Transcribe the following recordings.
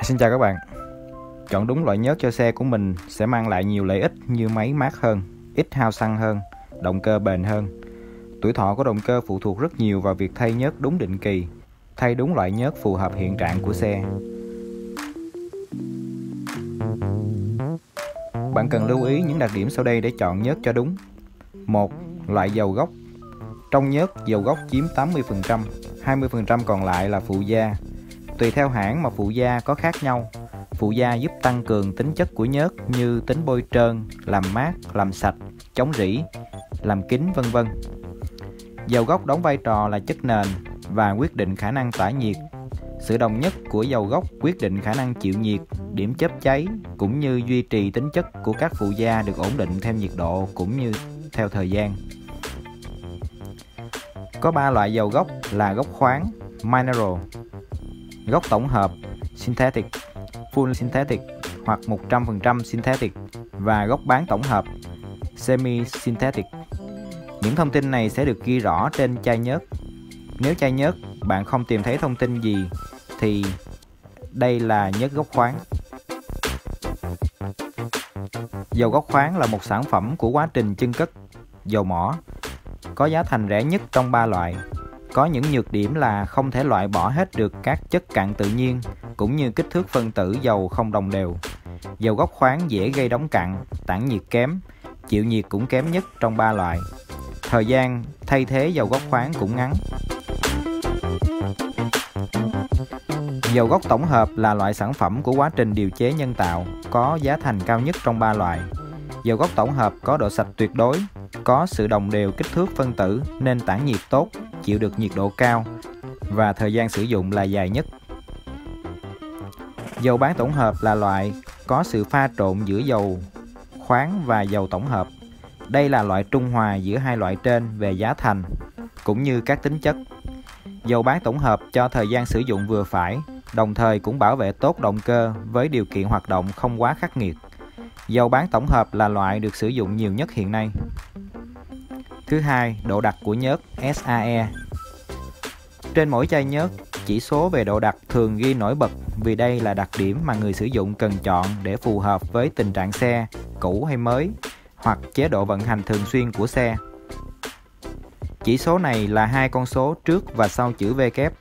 Xin chào các bạn. Chọn đúng loại nhớt cho xe của mình sẽ mang lại nhiều lợi ích như máy mát hơn, ít hao xăng hơn, động cơ bền hơn. Tuổi thọ của động cơ phụ thuộc rất nhiều vào việc thay nhớt đúng định kỳ, thay đúng loại nhớt phù hợp hiện trạng của xe. Bạn cần lưu ý những đặc điểm sau đây để chọn nhớt cho đúng. 1. Loại dầu gốc. Trong nhớt, dầu gốc chiếm 80%, 20% còn lại là phụ gia. Tùy theo hãng mà phụ gia có khác nhau. Phụ gia giúp tăng cường tính chất của nhớt như tính bôi trơn, làm mát, làm sạch, chống rỉ, làm kín vân vân. Dầu gốc đóng vai trò là chất nền và quyết định khả năng tỏa nhiệt. Sự đồng nhất của dầu gốc quyết định khả năng chịu nhiệt, điểm chớp cháy cũng như duy trì tính chất của các phụ gia được ổn định theo nhiệt độ cũng như theo thời gian. Có 3 loại dầu gốc là gốc khoáng, mineral, gốc tổng hợp, synthetic, full synthetic hoặc 100% synthetic và gốc bán tổng hợp, semi-synthetic. Những thông tin này sẽ được ghi rõ trên chai nhớt. Nếu chai nhớt bạn không tìm thấy thông tin gì thì đây là nhớt gốc khoáng. Dầu gốc khoáng là một sản phẩm của quá trình chưng cất dầu mỏ, có giá thành rẻ nhất trong 3 loại. Có những nhược điểm là không thể loại bỏ hết được các chất cặn tự nhiên, cũng như kích thước phân tử dầu không đồng đều. Dầu gốc khoáng dễ gây đóng cặn, tản nhiệt kém, chịu nhiệt cũng kém nhất trong 3 loại. Thời gian thay thế dầu gốc khoáng cũng ngắn. Dầu gốc tổng hợp là loại sản phẩm của quá trình điều chế nhân tạo, có giá thành cao nhất trong 3 loại. Dầu gốc tổng hợp có độ sạch tuyệt đối, có sự đồng đều kích thước phân tử nên tản nhiệt tốt, chịu được nhiệt độ cao và thời gian sử dụng là dài nhất. Dầu bán tổng hợp là loại có sự pha trộn giữa dầu khoáng và dầu tổng hợp. Đây là loại trung hòa giữa hai loại trên về giá thành cũng như các tính chất. Dầu bán tổng hợp cho thời gian sử dụng vừa phải, đồng thời cũng bảo vệ tốt động cơ với điều kiện hoạt động không quá khắc nghiệt. Dầu bán tổng hợp là loại được sử dụng nhiều nhất hiện nay. Thứ hai, độ đặc của nhớt SAE. Trên mỗi chai nhớt, chỉ số về độ đặc thường ghi nổi bật vì đây là đặc điểm mà người sử dụng cần chọn để phù hợp với tình trạng xe, cũ hay mới, hoặc chế độ vận hành thường xuyên của xe. Chỉ số này là hai con số trước và sau chữ V kép.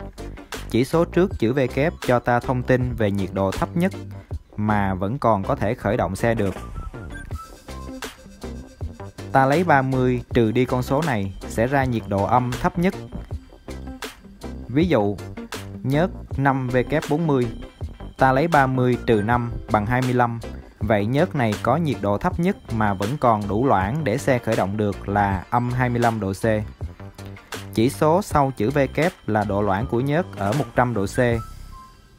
Chỉ số trước chữ V kép cho ta thông tin về nhiệt độ thấp nhất mà vẫn còn có thể khởi động xe được. Ta lấy 30 trừ đi con số này sẽ ra nhiệt độ âm thấp nhất. Ví dụ, nhớt 5W40, ta lấy 30 trừ 5 bằng 25. Vậy nhớt này có nhiệt độ thấp nhất mà vẫn còn đủ loãng để xe khởi động được là âm 25 độ C. Chỉ số sau chữ V kép là độ loãng của nhớt ở 100 độ C,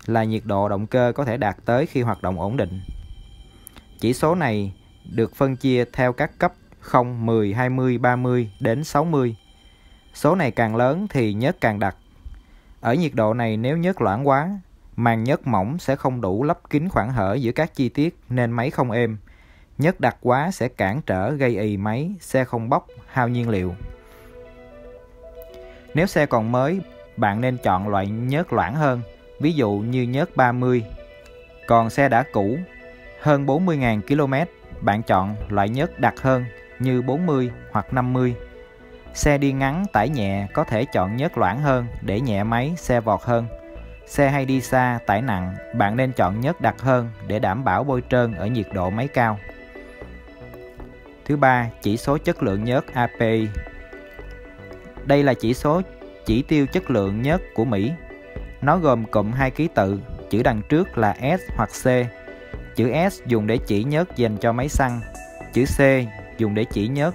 là nhiệt độ động cơ có thể đạt tới khi hoạt động ổn định. Chỉ số này được phân chia theo các cấp 0, 10, 20, 30 đến 60. Số này càng lớn thì nhớt càng đặc. Ở nhiệt độ này nếu nhớt loãng quá, màng nhớt mỏng sẽ không đủ lấp kín khoảng hở giữa các chi tiết nên máy không êm. Nhớt đặc quá sẽ cản trở gây ì máy, xe không bốc, hao nhiên liệu. Nếu xe còn mới, bạn nên chọn loại nhớt loãng hơn, ví dụ như nhớt 30. Còn xe đã cũ, hơn 40.000 km, bạn chọn loại nhớt đặc hơn như 40 hoặc 50. Xe đi ngắn, tải nhẹ có thể chọn nhớt loãng hơn để nhẹ máy, xe vọt hơn. Xe hay đi xa, tải nặng, bạn nên chọn nhớt đặc hơn để đảm bảo bôi trơn ở nhiệt độ máy cao. Thứ ba, chỉ số chất lượng nhớt API. Đây là chỉ số chỉ tiêu chất lượng nhớt của Mỹ. Nó gồm cụm 2 ký tự, chữ đằng trước là S hoặc C. Chữ S dùng để chỉ nhớt dành cho máy xăng, chữ C dùng để chỉ nhớt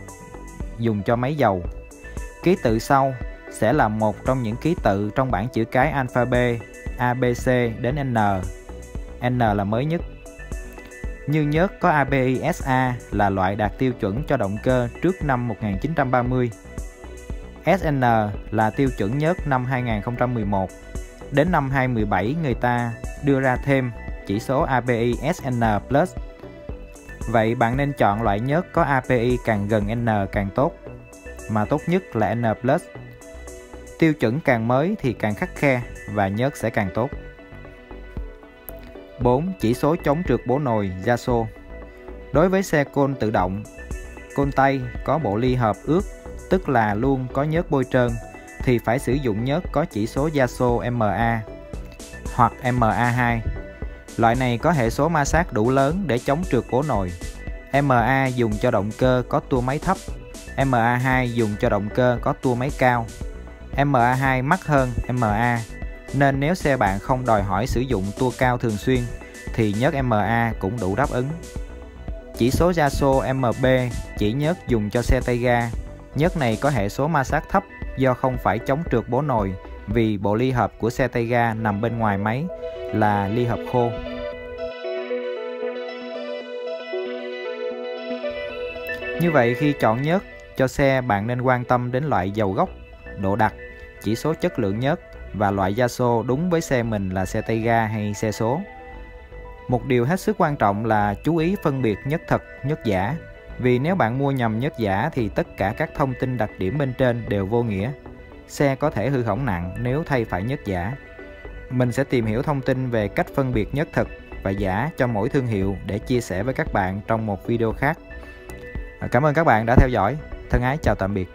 dùng cho máy dầu. Ký tự sau sẽ là một trong những ký tự trong bảng chữ cái alphabet ABC đến N. N là mới nhất. Như nhớt có API SA là loại đạt tiêu chuẩn cho động cơ trước năm 1930. SN là tiêu chuẩn nhớt năm 2011. Đến năm 2017 người ta đưa ra thêm chỉ số API SN+. Vậy bạn nên chọn loại nhớt có API càng gần N càng tốt, mà tốt nhất là N+. Tiêu chuẩn càng mới thì càng khắt khe và nhớt sẽ càng tốt. 4. Chỉ số chống trượt bổ nồi Yaso. Đối với xe côn tự động, côn tay có bộ ly hợp ướt, tức là luôn có nhớt bôi trơn, thì phải sử dụng nhớt có chỉ số Yaso MA hoặc MA2. Loại này có hệ số ma sát đủ lớn để chống trượt bổ nồi. MA dùng cho động cơ có tua máy thấp, MA2 dùng cho động cơ có tua máy cao. MA2 mắc hơn MA, nên nếu xe bạn không đòi hỏi sử dụng tua cao thường xuyên thì nhớt MA cũng đủ đáp ứng. Chỉ số Yaso MB chỉ nhớt dùng cho xe tay ga. Nhớt này có hệ số ma sát thấp do không phải chống trượt bổ nồi, vì bộ ly hợp của xe tay ga nằm bên ngoài máy là ly hợp khô. Như vậy khi chọn nhớt cho xe, bạn nên quan tâm đến loại dầu gốc, độ đặc, chỉ số chất lượng nhớt và loại Yaso đúng với xe mình là xe tay ga hay xe số. Một điều hết sức quan trọng là chú ý phân biệt nhớt thật, nhớt giả. Vì nếu bạn mua nhầm nhớt giả thì tất cả các thông tin đặc điểm bên trên đều vô nghĩa. Xe có thể hư hỏng nặng nếu thay phải nhớt giả. Mình sẽ tìm hiểu thông tin về cách phân biệt nhớt thật và giả cho mỗi thương hiệu để chia sẻ với các bạn trong một video khác. Cảm ơn các bạn đã theo dõi. Thân ái chào tạm biệt.